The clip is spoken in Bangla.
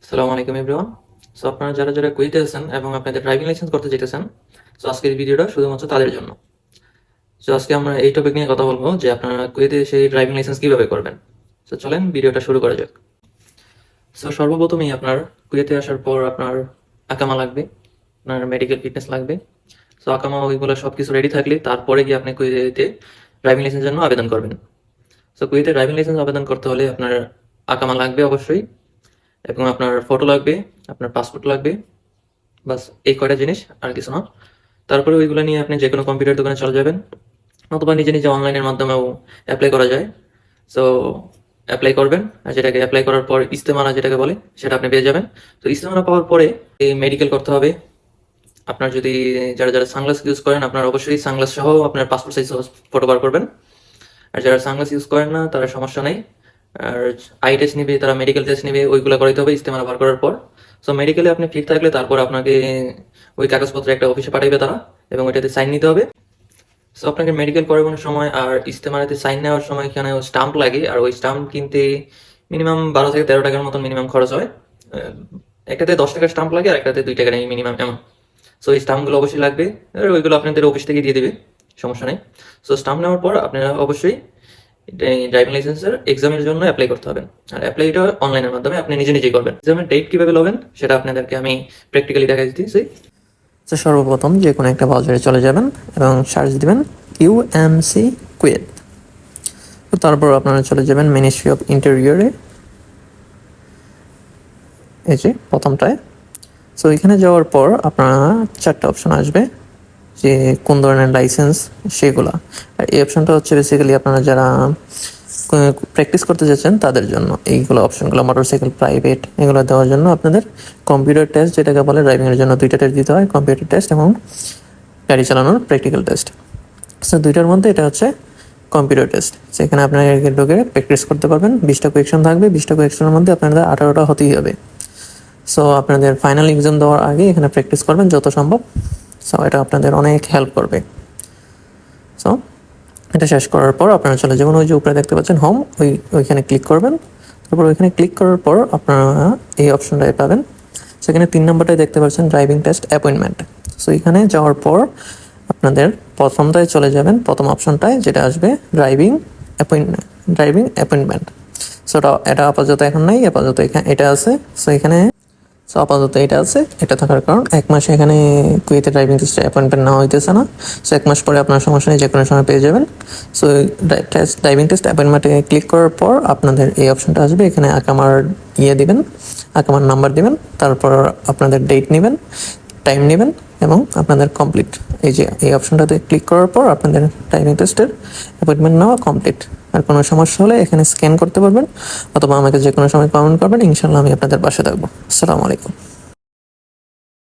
আসসালামু আলাইকুম এভরিওয়ান। সো আপনারা যারা যারা কুয়েতে আছেন এবং আপনাদের ড্রাইভিং লাইসেন্স করতে যেতেছেন, সো আজকের এই ভিডিওটা শুধুমাত্র তাদের জন্য। সো আজকে আমরা এই টপিক নিয়ে কথা বলবো যে আপনারা কুয়েতে সেই ড্রাইভিং লাইসেন্স কিভাবে করবেন। সো চলেন ভিডিওটা শুরু করা যাক। সো সর্বপ্রথমেই আপনার কুয়েতে আসার পর আপনার আকামা লাগবে, আপনার মেডিকেল ফিটনেস লাগবে। সো আকামা ওইগুলো সব কিছু রেডি থাকলে তারপরে গিয়ে আপনি কুয়েতে ড্রাইভিং লাইসেন্সের জন্য আবেদন করবেন। সো কুয়েতে ড্রাইভিং লাইসেন্স আবেদন করতে হলে আপনার আকামা লাগবে অবশ্যই, এবং আপনার ফটো লাগবে, আপনার পাসপোর্ট লাগবে। বাস এই কয়টা জিনিস, আর কিছু না। তারপরে ওইগুলো নিয়ে আপনি যে কোনো কম্পিউটার দোকানে চলে যাবেন, অথবা নিজে নিজে অনলাইনের মাধ্যমেও অ্যাপ্লাই করা যায়। সো অ্যাপ্লাই করবেন, আর যেটাকে অ্যাপ্লাই করার পর ইস্তেমানা যেটাকে বলে সেটা আপনি পেয়ে যাবেন। তো ইস্তেমানা পাওয়ার পরে এই মেডিকেল করতে হবে। আপনার যদি যারা যারা সানগ্লাস ইউজ করেন, আপনার অবশ্যই সানগ্লাস সহ আপনার পাসপোর্ট সাইজ ফটো বার করবেন। আর যারা সানগ্লাস ইউজ করেন না তারা সমস্যা নেই। আর আই টেস্ট নিবে, তারা মেডিকেল টেস্ট নিবে, ওইগুলো করাইতে হবে ইস্তেমানা বার করার পর। সো মেডিকেলে আপনি ফিট থাকলে তারপর আপনাকে ওই কাগজপত্র একটা অফিসে পাঠাইবে তারা, এবং ওইটাতে সাইন নিতে হবে। সো আপনাকে মেডিকেল করানোর সময় আর ইস্তেমারাতে সাইন নেওয়ার সময় এখানে স্টাম্প লাগে, আর ওই স্টাম্প কিনতে মিনিমাম 12 থেকে 13 টাকার মতন মিনিমাম খরচ হয়। একটাতে 10 টাকার স্টাম্প লাগে, আর একটাতে 2 টাকা নেই মিনিমাম, এমন। সো এই স্টাম্পগুলো অবশ্যই লাগবে, আর ওইগুলো আপনাদের অফিস থেকে দিয়ে দেবে, সমস্যা নেই। সো স্টাম্প নেওয়ার পর আপনারা অবশ্যই ড্রাইভিং লাইসেন্সের এক্সামের জন্য অ্যাপ্লাই করতে হবে। আর অ্যাপ্লাইটা অনলাইনের মাধ্যমে আপনি নিজে নিজেই করবেন। এক্সামের ডেট কিভাবে লবেন সেটা আপনাদেরকে আমি প্র্যাকটিক্যালি দেখা দিতেছি। তো সর্বপ্রথম যে কোনো একটা ব্রাউজারে চলে যাবেন এবং সার্চ দিবেন ইউএমসি কুয়েত। তো তারপর আপনারা চলে যাবেন মিনিস্ট্রি অফ ইন্টেরিয়রে, এই যে প্রথমটায়। সো এখানে যাওয়ার পর আপনারা 4টা অপশন আসবে, যে কোন ধরনের লাইসেন্স সেগুলা। আর এই অপশনটা হচ্ছে বেসিক্যালি আপনারা যারা প্র্যাকটিস করতে যাচ্ছেন তাদের জন্য এইগুলো অপশনগুলো, মোটরসাইকেল প্রাইভেট এগুলো দেওয়ার জন্য আপনাদের কম্পিউটার টেস্ট যেটাকে বলে, ড্রাইভিংয়ের জন্য 2টা টেস্ট দিতে হয়, কম্পিউটার টেস্ট এবং গাড়ি চালানোর প্র্যাকটিক্যাল টেস্ট। সো 2টার মধ্যে এটা হচ্ছে কম্পিউটার টেস্ট। সেখানে আপনারা ঢুকে প্র্যাকটিস করতে পারবেন। 20টা কোয়েকশন থাকবে, 20টা কোয়েকশনের মধ্যে আপনাদের 18টা হতেই হবে। সো আপনাদের ফাইনাল এক্সাম দেওয়ার আগে এখানে প্র্যাকটিস করবেন যত সম্ভব। সো এটা আপনাদের অনেক হেল্প করবে। সো এটা শেষ করার পর আপনারা চলে যাবেন, ওই যে উপরে দেখতে পাচ্ছেন হোম, ওইখানে ক্লিক করবেন। তারপর ওইখানে ক্লিক করার পর আপনারা এই অপশনটাই পাবেন। সেখানে 3 নম্বরটাই দেখতে পাচ্ছেন ড্রাইভিং টেস্ট অ্যাপয়েন্টমেন্ট। সো এখানে যাওয়ার পর আপনাদের প্রথমটায় চলে যাবেন, প্রথম অপশনটায় যেটা আসবে ড্রাইভিং অ্যাপয়েন্টমেন্ট। সো এটা আপাতত এখন নাই, আপাতত এখানে এটা আছে। সো এখানে আপাতত এটা আছে। এটা থাকার কারণ 1 মাসে এখানে কুয়েতে ড্রাইভিং টেস্ট অ্যাপয়েন্টমেন্ট নেওয়া হইতেছে না। সো 1 মাস পরে আপনার সমস্যা নেই, যে কোনো সময় পেয়ে যাবেন। সো ড্রাইভিং টেস্ট অ্যাপয়েন্টমেন্টে ক্লিক করার পর আপনাদের এই অপশনটা আসবে। এখানে আকামার দিবেন, আকামার নাম্বার দিবেন, তারপর আপনাদের ডেট নেবেন, টাইম নেবেন, এবং আপনাদের কমপ্লিট। এই যে এই অপশনটাতে ক্লিক করার পর আপনাদের ড্রাইভিং টেস্টের অ্যাপয়েন্টমেন্ট নেওয়া কমপ্লিট। আর কোনো সমস্যা হলে এখানে স্ক্যান করতে পারবেন, অথবা আমাকে যে কোনো সময় কমেন্ট করবেন, ইনশাল্লাহ আমি আপনাদের পাশে থাকবো। আসসালামু আলাইকুম।